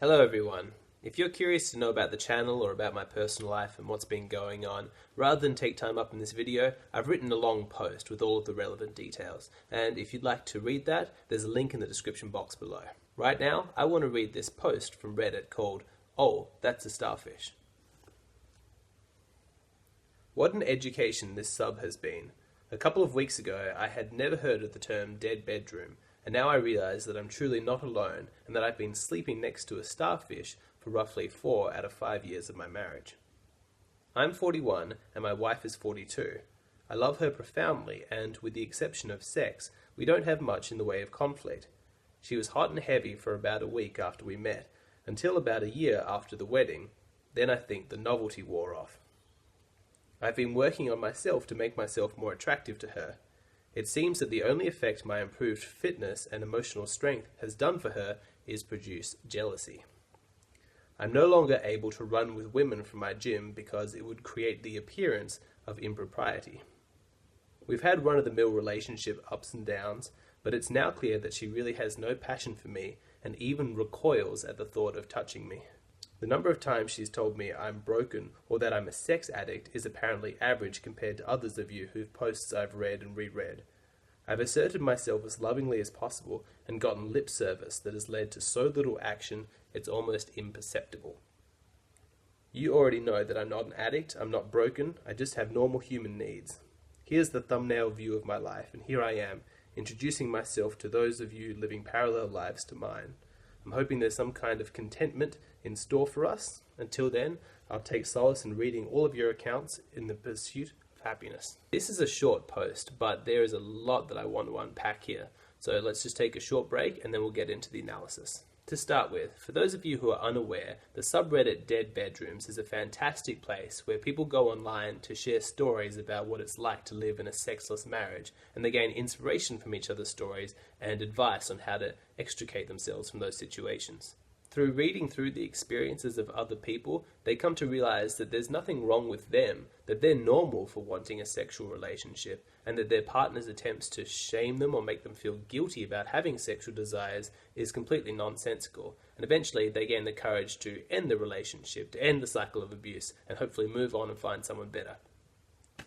Hello everyone. If you're curious to know about the channel or about my personal life and what's been going on, rather than take time up in this video, I've written a long post with all of the relevant details. And if you'd like to read that, there's a link in the description box below. Right now, I want to read this post from Reddit called, "Oh, that's a starfish." What an education this sub has been. A couple of weeks ago, I had never heard of the term dead bedroom, and now I realize that I'm truly not alone and that I've been sleeping next to a starfish for roughly 4 out of 5 years of my marriage. I'm 41 and my wife is 42. I love her profoundly and, with the exception of sex, we don't have much in the way of conflict. She was hot and heavy for about a week after we met, until about a year after the wedding. Then I think the novelty wore off. I've been working on myself to make myself more attractive to her. It seems that the only effect my improved fitness and emotional strength has done for her is produce jealousy. I'm no longer able to run with women from my gym because it would create the appearance of impropriety. We've had run-of-the-mill relationship ups and downs, but it's now clear that she really has no passion for me and even recoils at the thought of touching me. The number of times she's told me I'm broken or that I'm a sex addict is apparently average compared to others of you whose posts I've read and reread. I've asserted myself as lovingly as possible and gotten lip service that has led to so little action it's almost imperceptible. You already know that I'm not an addict, I'm not broken, I just have normal human needs. Here's the thumbnail view of my life, and here I am, introducing myself to those of you living parallel lives to mine. I'm hoping there's some kind of contentment in store for us. Until then, I'll take solace in reading all of your accounts in the pursuit of happiness. This is a short post, but there is a lot that I want to unpack here. So let's just take a short break and then we'll get into the analysis. To start with, for those of you who are unaware, the subreddit Dead Bedrooms is a fantastic place where people go online to share stories about what it's like to live in a sexless marriage, and they gain inspiration from each other's stories and advice on how to extricate themselves from those situations. Through reading through the experiences of other people, they come to realize that there's nothing wrong with them, that they're normal for wanting a sexual relationship, and that their partner's attempts to shame them or make them feel guilty about having sexual desires is completely nonsensical, and eventually they gain the courage to end the relationship, to end the cycle of abuse, and hopefully move on and find someone better.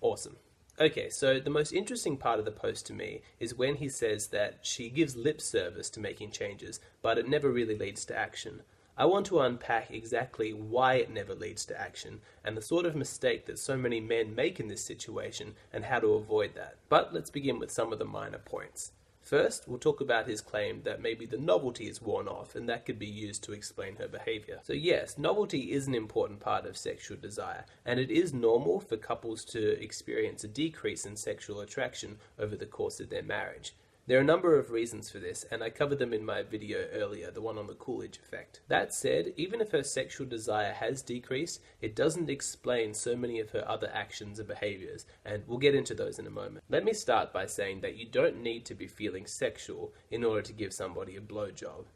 Awesome. Okay, so the most interesting part of the post to me is when he says that she gives lip service to making changes, but it never really leads to action. I want to unpack exactly why it never leads to action, and the sort of mistake that so many men make in this situation, and how to avoid that. But let's begin with some of the minor points. First, we'll talk about his claim that maybe the novelty is worn off, and that could be used to explain her behavior. So yes, novelty is an important part of sexual desire, and it is normal for couples to experience a decrease in sexual attraction over the course of their marriage. There are a number of reasons for this, and I covered them in my video earlier, the one on the Coolidge effect. That said, even if her sexual desire has decreased, it doesn't explain so many of her other actions and behaviors, and we'll get into those in a moment. Let me start by saying that you don't need to be feeling sexual in order to give somebody a blowjob.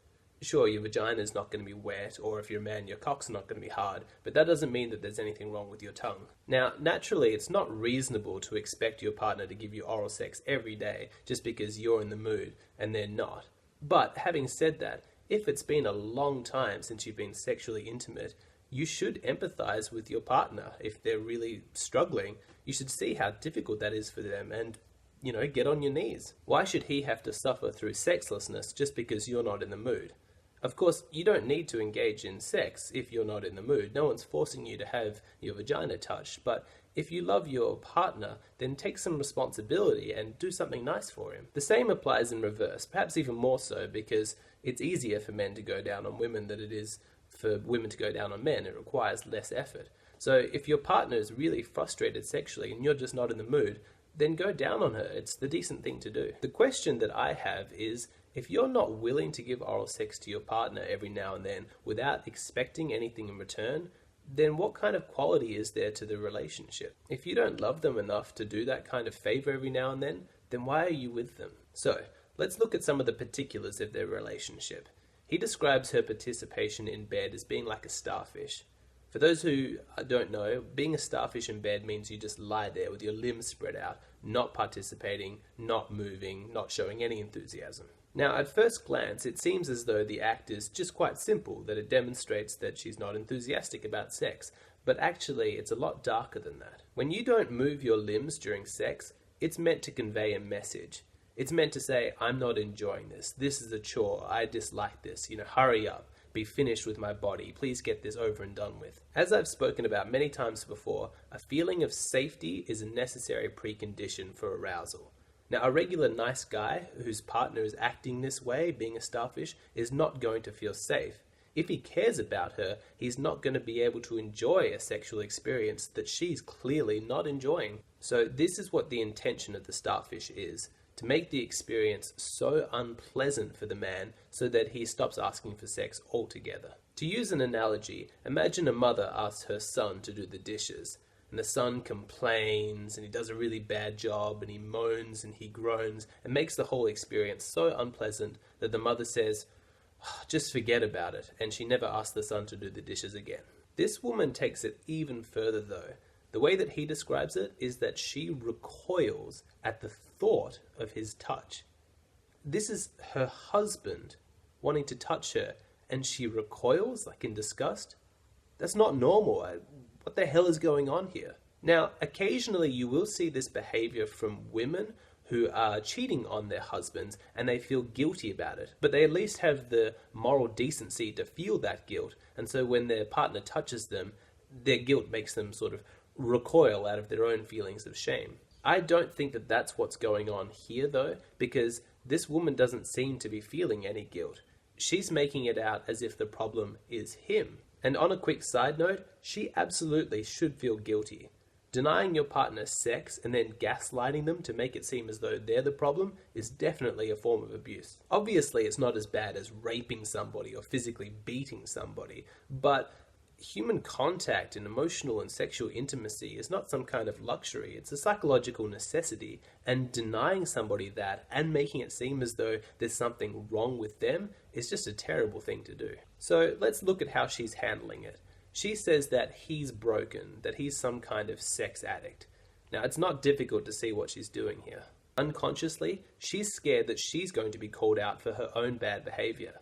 Sure, your vagina's not going to be wet, or if you're a man, your cock's not going to be hard, but that doesn't mean that there's anything wrong with your tongue. Now, naturally, it's not reasonable to expect your partner to give you oral sex every day just because you're in the mood and they're not. But having said that, if it's been a long time since you've been sexually intimate, you should empathize with your partner. If they're really struggling, you should see how difficult that is for them and get on your knees. Why should he have to suffer through sexlessness just because you're not in the mood? Of course, you don't need to engage in sex if you're not in the mood. No one's forcing you to have your vagina touched. But if you love your partner, then take some responsibility and do something nice for him. The same applies in reverse, perhaps even more so, because it's easier for men to go down on women than it is for women to go down on men. It requires less effort. So if your partner is really frustrated sexually and you're just not in the mood, then go down on her. It's the decent thing to do. The question that I have is, if you're not willing to give oral sex to your partner every now and then without expecting anything in return, then what kind of quality is there to the relationship? If you don't love them enough to do that kind of favor every now and then why are you with them? So, let's look at some of the particulars of their relationship. He describes her participation in bed as being like a starfish. For those who don't know, being a starfish in bed means you just lie there with your limbs spread out, not participating, not moving, not showing any enthusiasm. Now, at first glance, it seems as though the act is just quite simple, that it demonstrates that she's not enthusiastic about sex, but actually it's a lot darker than that. When you don't move your limbs during sex, it's meant to convey a message. It's meant to say, I'm not enjoying this. This is a chore. I dislike this. Hurry up. Be finished with my body. Please get this over and done with. As I've spoken about many times before, a feeling of safety is a necessary precondition for arousal. Now, a regular nice guy whose partner is acting this way, being a starfish, is not going to feel safe. If he cares about her, he's not going to be able to enjoy a sexual experience that she's clearly not enjoying. So this is what the intention of the starfish is, to make the experience so unpleasant for the man so that he stops asking for sex altogether. To use an analogy, imagine a mother asks her son to do the dishes, and the son complains, and he does a really bad job, and he moans and he groans, and makes the whole experience so unpleasant that the mother says, just forget about it, and she never asks the son to do the dishes again. This woman takes it even further though. The way that he describes it is that she recoils at the thought of his touch. This is her husband wanting to touch her, and she recoils, like in disgust? That's not normal. What the hell is going on here? Now, occasionally you will see this behavior from women who are cheating on their husbands and they feel guilty about it, but they at least have the moral decency to feel that guilt, and so when their partner touches them, their guilt makes them sort of recoil out of their own feelings of shame. I don't think that that's what's going on here though, because this woman doesn't seem to be feeling any guilt. She's making it out as if the problem is him. And on a quick side note, she absolutely should feel guilty. Denying your partner sex and then gaslighting them to make it seem as though they're the problem is definitely a form of abuse. Obviously, it's not as bad as raping somebody or physically beating somebody, but human contact and emotional and sexual intimacy is not some kind of luxury. It's a psychological necessity, and denying somebody that and making it seem as though there's something wrong with them is just a terrible thing to do. So let's look at how she's handling it. She says that he's broken, that he's some kind of sex addict. Now, it's not difficult to see what she's doing here. Unconsciously, she's scared that she's going to be called out for her own bad behavior.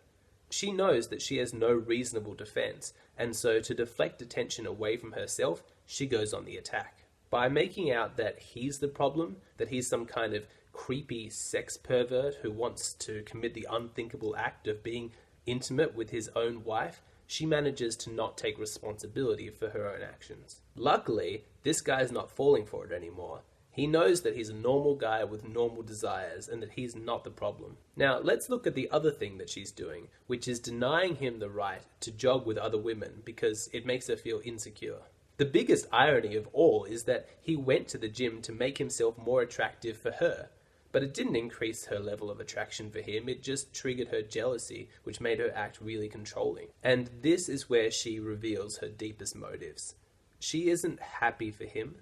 She knows that she has no reasonable defense, and so to deflect attention away from herself, she goes on the attack. By making out that he's the problem, that he's some kind of creepy sex pervert who wants to commit the unthinkable act of being intimate with his own wife, she manages to not take responsibility for her own actions. Luckily, this guy's not falling for it anymore. He knows that he's a normal guy with normal desires and that he's not the problem. Now, let's look at the other thing that she's doing, which is denying him the right to jog with other women because it makes her feel insecure. The biggest irony of all is that he went to the gym to make himself more attractive for her, but it didn't increase her level of attraction for him, it just triggered her jealousy, which made her act really controlling. And this is where she reveals her deepest motives. She isn't happy for him.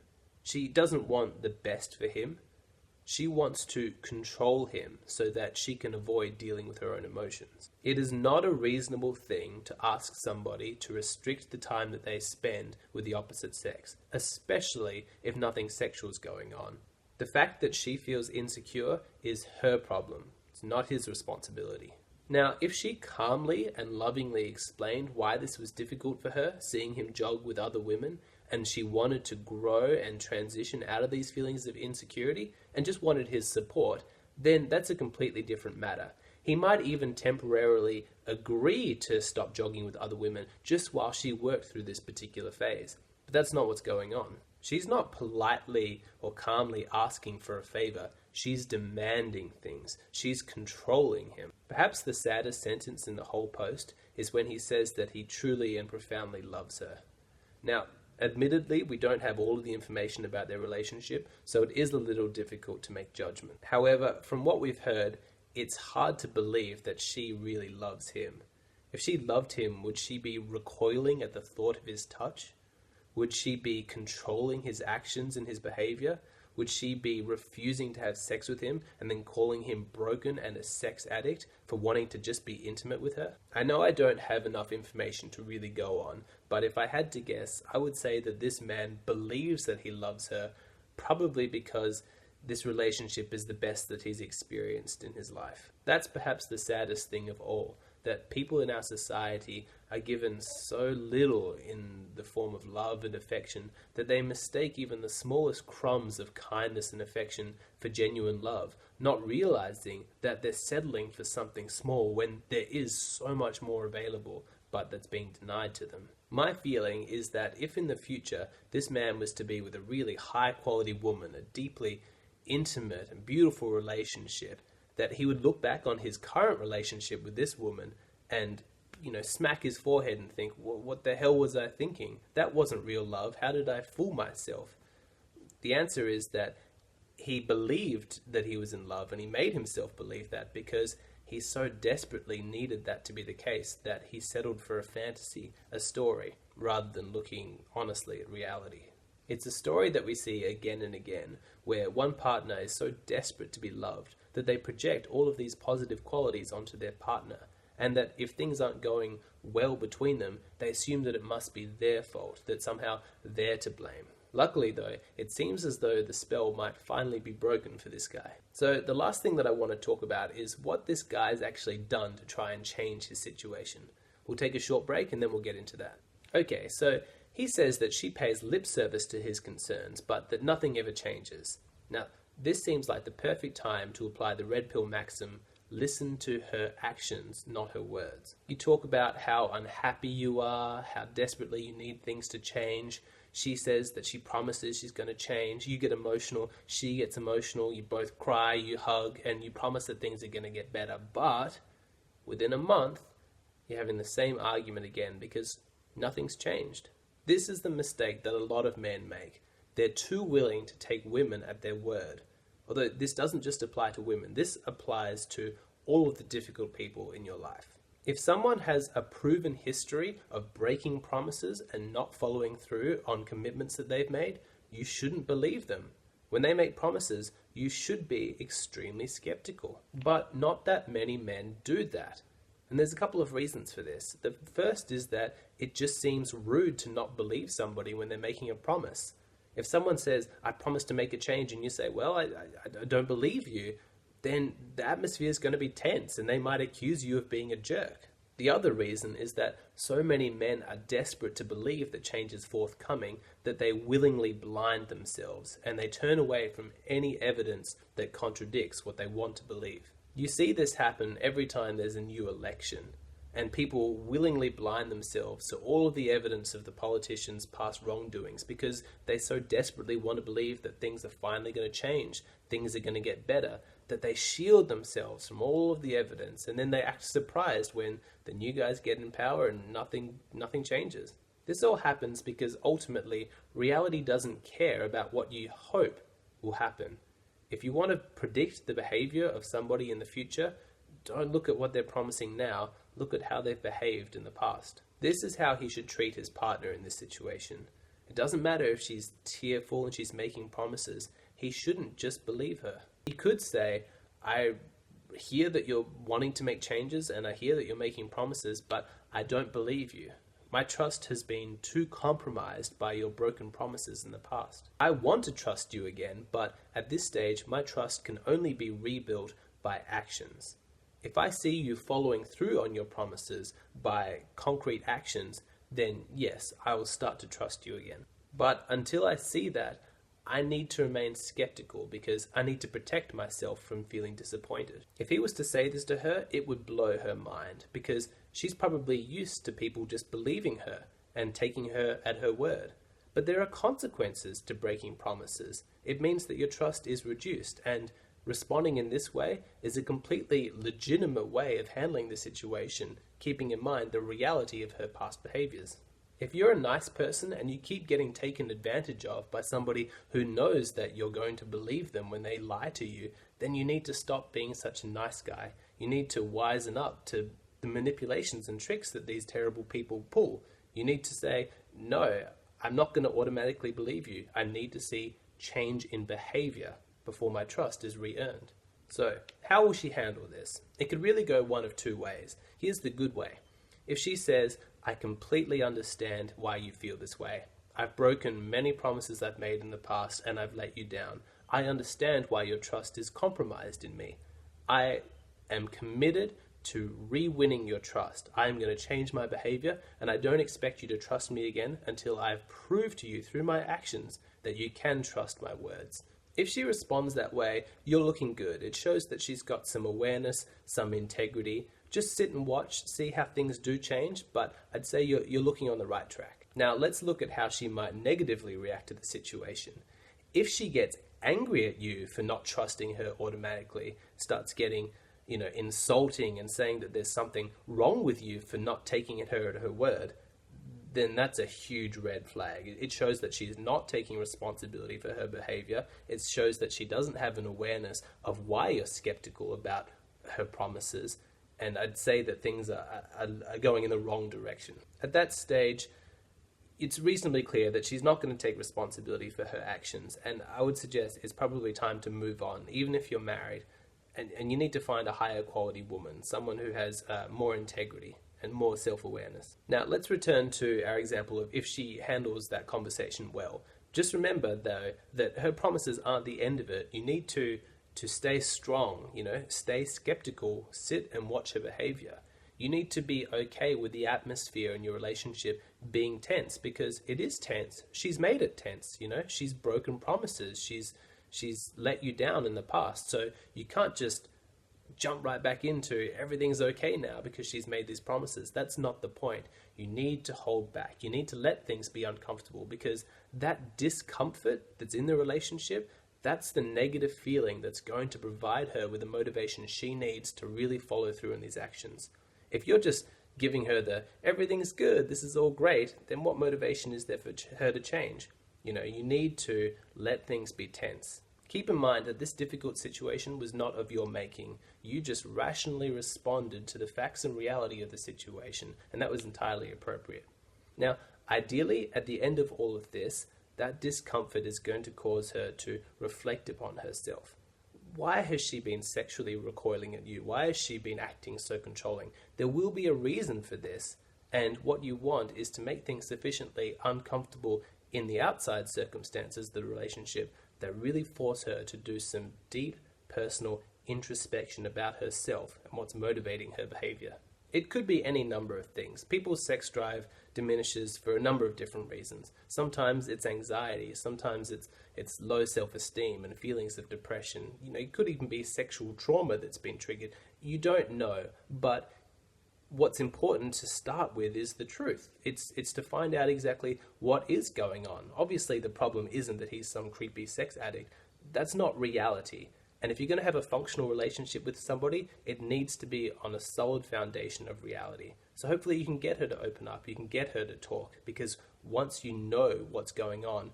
She doesn't want the best for him. She wants to control him so that she can avoid dealing with her own emotions. It is not a reasonable thing to ask somebody to restrict the time that they spend with the opposite sex, especially if nothing sexual is going on. The fact that she feels insecure is her problem. It's not his responsibility. Now, if she calmly and lovingly explained why this was difficult for her, seeing him jog with other women, and she wanted to grow and transition out of these feelings of insecurity and just wanted his support, then that's a completely different matter. He might even temporarily agree to stop jogging with other women just while she worked through this particular phase. But that's not what's going on. She's not politely or calmly asking for a favor. She's demanding things. She's controlling him. Perhaps the saddest sentence in the whole post is when he says that he truly and profoundly loves her. Now, admittedly, we don't have all of the information about their relationship, so it is a little difficult to make judgment. However, from what we've heard, it's hard to believe that she really loves him. If she loved him, would she be recoiling at the thought of his touch? Would she be controlling his actions and his behavior? Would she be refusing to have sex with him and then calling him broken and a sex addict for wanting to just be intimate with her? I know I don't have enough information to really go on, but if I had to guess, I would say that this man believes that he loves her, probably because this relationship is the best that he's experienced in his life. That's perhaps the saddest thing of all, that people in our society are given so little in the form of love and affection that they mistake even the smallest crumbs of kindness and affection for genuine love, not realizing that they're settling for something small when there is so much more available, but that's being denied to them. My feeling is that if in the future this man was to be with a really high quality woman, a deeply intimate and beautiful relationship, that he would look back on his current relationship with this woman and, smack his forehead and think, what the hell was I thinking? That wasn't real love. How did I fool myself? The answer is that he believed that he was in love, and he made himself believe that because he so desperately needed that to be the case that he settled for a fantasy, a story, rather than looking honestly at reality. It's a story that we see again and again, where one partner is so desperate to be loved that they project all of these positive qualities onto their partner, and that if things aren't going well between them, they assume that it must be their fault, that somehow they're to blame. Luckily though, it seems as though the spell might finally be broken for this guy. So the last thing that I want to talk about is what this guy's actually done to try and change his situation. We'll take a short break and then we'll get into that. Okay, so he says that she pays lip service to his concerns, but that nothing ever changes. Now, this seems like the perfect time to apply the red pill maxim, listen to her actions, not her words. You talk about how unhappy you are, how desperately you need things to change. She says that she promises she's going to change. You get emotional, she gets emotional, you both cry, you hug, and you promise that things are going to get better. But within a month, you're having the same argument again because nothing's changed. This is the mistake that a lot of men make. They're too willing to take women at their word. Although this doesn't just apply to women, this applies to all of the difficult people in your life. If someone has a proven history of breaking promises and not following through on commitments that they've made, you shouldn't believe them. When they make promises, you should be extremely skeptical. But not that many men do that. And there's a couple of reasons for this. The first is that it just seems rude to not believe somebody when they're making a promise. If someone says, I promise to make a change, and you say, well, I don't believe you, then the atmosphere is going to be tense and they might accuse you of being a jerk. The other reason is that so many men are desperate to believe that change is forthcoming that they willingly blind themselves and they turn away from any evidence that contradicts what they want to believe. You see this happen every time there's a new election, and people willingly blind themselves to all of the evidence of the politicians' past wrongdoings because they so desperately want to believe that things are finally going to change, things are going to get better, that they shield themselves from all of the evidence, and then they act surprised when the new guys get in power and nothing changes. This all happens because ultimately reality doesn't care about what you hope will happen. If you want to predict the behavior of somebody in the future, don't look at what they're promising now, look at how they've behaved in the past. This is how he should treat his partner in this situation. It doesn't matter if she's tearful and she's making promises, he shouldn't just believe her. He could say, I hear that you're wanting to make changes and I hear that you're making promises, but I don't believe you. My trust has been too compromised by your broken promises in the past. I want to trust you again, but at this stage, my trust can only be rebuilt by actions. If I see you following through on your promises by concrete actions, then yes, I will start to trust you again. But until I see that, I need to remain skeptical because I need to protect myself from feeling disappointed. If he was to say this to her, it would blow her mind because she's probably used to people just believing her and taking her at her word. But there are consequences to breaking promises. It means that your trust is reduced, and responding in this way is a completely legitimate way of handling the situation, keeping in mind the reality of her past behaviors. If you're a nice person and you keep getting taken advantage of by somebody who knows that you're going to believe them when they lie to you, then you need to stop being such a nice guy. You need to wisen up to the manipulations and tricks that these terrible people pull. You need to say, no, I'm not going to automatically believe you. I need to see change in behavior before my trust is re-earned. So, how will she handle this? It could really go one of two ways. Here's the good way. If she says, I completely understand why you feel this way. I've broken many promises I've made in the past and I've let you down. I understand why your trust is compromised in me. I am committed to re-winning your trust. I am going to change my behavior, and I don't expect you to trust me again until I've proved to you through my actions that you can trust my words. If she responds that way, you're looking good. It shows that she's got some awareness, some integrity. Just sit and watch, see how things do change, but I'd say you're looking on the right track. Now, let's look at how she might negatively react to the situation. If she gets angry at you for not trusting her automatically, starts getting, insulting and saying that there's something wrong with you for not taking her at her word, then that's a huge red flag. It shows that she's not taking responsibility for her behavior. It shows that she doesn't have an awareness of why you're skeptical about her promises. And I'd say that things are going in the wrong direction. At that stage, it's reasonably clear that she's not going to take responsibility for her actions. And I would suggest it's probably time to move on, even if you're married. And you need to find a higher quality woman, someone who has more integrity and more self-awareness. Now, let's return to our example of if she handles that conversation well. Just remember, though, that her promises aren't the end of it. You need to stay strong, stay skeptical, sit and watch her behavior. You need to be okay with the atmosphere in your relationship being tense, because it is tense. She's made it tense, she's broken promises. She's let you down in the past. So you can't just jump right back into everything's okay now because she's made these promises. That's not the point. You need to hold back. You need to let things be uncomfortable, because that discomfort that's in the relationship, that's the negative feeling that's going to provide her with the motivation she needs to really follow through in these actions. If you're just giving her the everything's good, this is all great, then what motivation is there for her to change? You need to let things be tense. Keep in mind that this difficult situation was not of your making. You just rationally responded to the facts and reality of the situation, and that was entirely appropriate. Now, ideally, at the end of all of this, that discomfort is going to cause her to reflect upon herself. Why has she been sexually recoiling at you? Why has she been acting so controlling? There will be a reason for this, and what you want is to make things sufficiently uncomfortable in the outside circumstances of the relationship that really force her to do some deep personal introspection about herself and what's motivating her behavior. It could be any number of things. People's sex drive diminishes for a number of different reasons. Sometimes it's anxiety, sometimes it's low self-esteem and feelings of depression. It could even be sexual trauma that's been triggered. You don't know, but what's important to start with is the truth. It's to find out exactly what is going on. Obviously, the problem isn't that he's some creepy sex addict. That's not reality. And if you're going to have a functional relationship with somebody, it needs to be on a solid foundation of reality. So hopefully you can get her to open up, you can get her to talk, because once you know what's going on,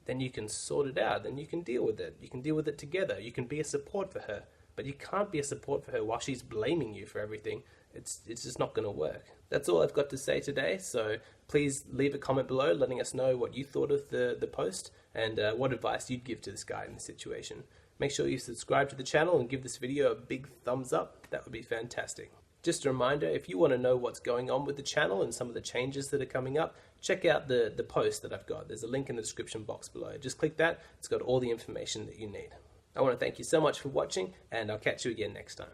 then you can sort it out, then you can deal with it. You can deal with it together. You can be a support for her. But you can't be a support for her while she's blaming you for everything. It's just not going to work. That's all I've got to say today, so please leave a comment below letting us know what you thought of the post and what advice you'd give to this guy in this situation. Make sure you subscribe to the channel and give this video a big thumbs up. That would be fantastic. Just a reminder, if you want to know what's going on with the channel and some of the changes that are coming up, check out the post that I've got. There's a link in the description box below. Just click that. It's got all the information that you need. I want to thank you so much for watching, and I'll catch you again next time.